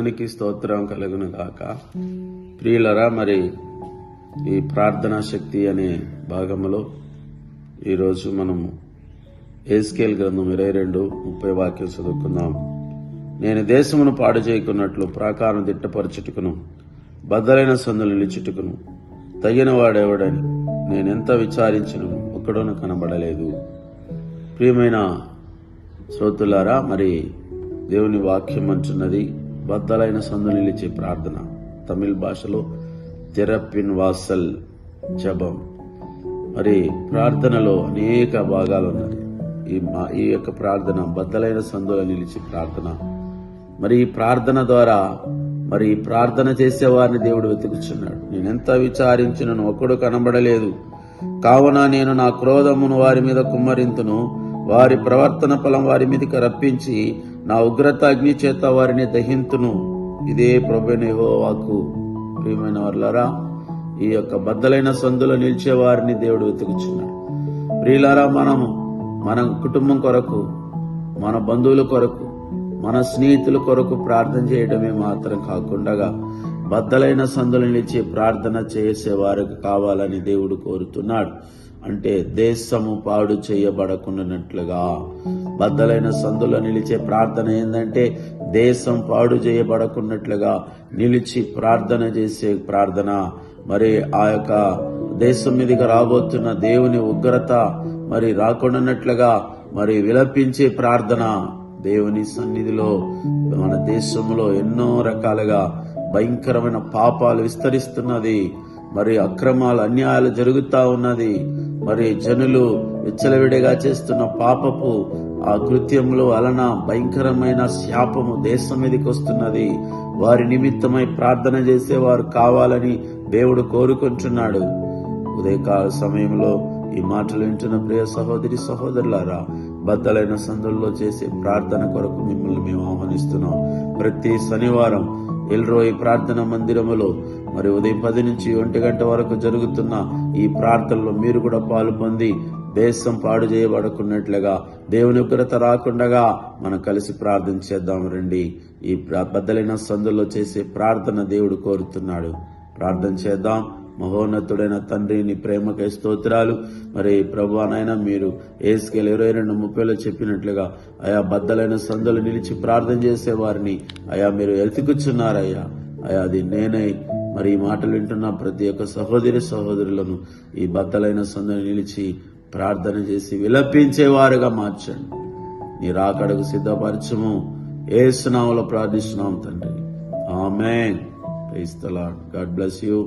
దేవునికి స్తోత్రం కలుగును గాక. ప్రియులరా, మరి ఈ ప్రార్థనా శక్తి అనే భాగంలో ఈరోజు మనము ఎహెజ్కేలు గ్రంథం 22:30 వాక్యం చదువుకుందాం. నేను దేశమును పాడు చేయకున్నట్లు ప్రాకారం దిట్టపరచుటకును బద్దలైన సందులు నిలుచుటకును తగిన వాడెవడని నేనెంత విచారించినను ఒక్కడోను కనబడలేదు. ప్రియమైన శ్రోతులారా, మరి దేవుని వాక్యం అంటున్నది బద్దలైన సందులు నిలిచే ప్రార్థన. తమిళ భాషలో తెరపిన్ వాసల్ జపం. మరి ప్రార్థనలో అనేక భాగాలు ఉన్నాయి. ఈ యొక్క ప్రార్థన బద్దలైన సందులో నిలిచి ప్రార్థన. మరి ఈ ప్రార్థన ద్వారా మరి ప్రార్థన చేసేవారిని దేవుడు వెతుకుచున్నాడు. నేనెంత విచారించినను ఒక్కడు కనబడలేదు. కావున నేను నా క్రోధమును వారి మీద కుమ్మరింతును, వారి ప్రవర్తన ఫలం వారి మీదకి రప్పించి నా ఉగ్రత అగ్ని చేత వారిని దహింతును. ఇదే ప్రభువైన యెహోవాకు. ప్రియమైన వారులారా, ఈ యొక్క బద్దలైన సందులో నిలిచే వారిని దేవుడు వెతుకుచున్నాడు. ప్రియులారా, మన కుటుంబం కొరకు, మన బంధువుల కొరకు, మన స్నేహితుల కొరకు ప్రార్థన చేయడమే మాత్రం కాకుండా బద్దలైన సందులు నిలిచి ప్రార్థన చేసేవారికి కావాలని దేవుడు కోరుతున్నాడు. అంటే దేశము పాడు చేయబడకున్నట్లుగా. బద్దలైన సందులో నిలిచే ప్రార్థన ఏంటంటే దేశం పాడు చేయబడకున్నట్లుగా నిలిచి ప్రార్థన చేసే ప్రార్థన. మరి ఆ యొక్క దేశం మీదుగా రాబోతున్న దేవుని ఉగ్రత మరి రాకుండానట్లుగా మరి విలపించే ప్రార్థన. దేవుని సన్నిధిలో మన దేశంలో ఎన్నో రకాలుగా భయంకరమైన పాపాలు విస్తరిస్తున్నది. మరి అక్రమాలు, అన్యాయాలు జరుగుతా ఉన్నది. మరి జనులు విచ్చలవిడిగా చేస్తున్న పాపపు ఆ కృత్యంలో వలన భయంకరమైన శాపము దేశం మీదకి వస్తున్నది. వారి నిమిత్తమై ప్రార్థన చేసేవారు కావాలని దేవుడు కోరుకుంటున్నాడు. ఉదయకాల సమయంలో ఈ మాటలు వింటున్న ప్రియ సహోదరి సహోదరులారా, బద్దలైన సందుల్లో చేసే ప్రార్థన కొరకు మిమ్మల్ని మేము ఆహ్వానిస్తున్నాం. ప్రతి శనివారం ఎల్రోయి ప్రార్థన మందిరములో మరి ఉదయం 10 నుంచి 1 గంట వరకు జరుగుతున్న ఈ ప్రార్థనలో మీరు కూడా పాలు పొంది దేశం పాడు చేయబడుకున్నట్లుగా, దేవుని ఉగ్రత రాకుండగా మనం కలిసి ప్రార్థన చేద్దాం. రండి. ఈ బద్దలైన సందుల్లో చేసే ప్రార్థన దేవుడు కోరుతున్నాడు. ప్రార్థన చేద్దాం. మహోన్నతుడైన తండ్రి, నీ ప్రేమకై స్తోత్రాలు. మరి ప్రభువా నాయన, మీరు ఎహెజ్కేలు 22:30 చెప్పినట్లుగా అయా బద్దలైన సందులు నిలిచి ప్రార్థన చేసే వారిని అయా మీరు ఎత్తుకుచున్నారయ్యా. అయా అది నేనై మరి ఈ మాటలు వింటున్న ప్రతి ఒక్క సహోదరి సహోదరులను ఈ బద్దలైన సందులు నిలిచి ప్రార్థన చేసి విలపించేవారుగా మార్చండి. నీ రాకడకు సిద్ధపరచము. యేసు నామములో ప్రార్థిస్తున్నాం తండ్రి. Amen. Praise the Lord. God bless you.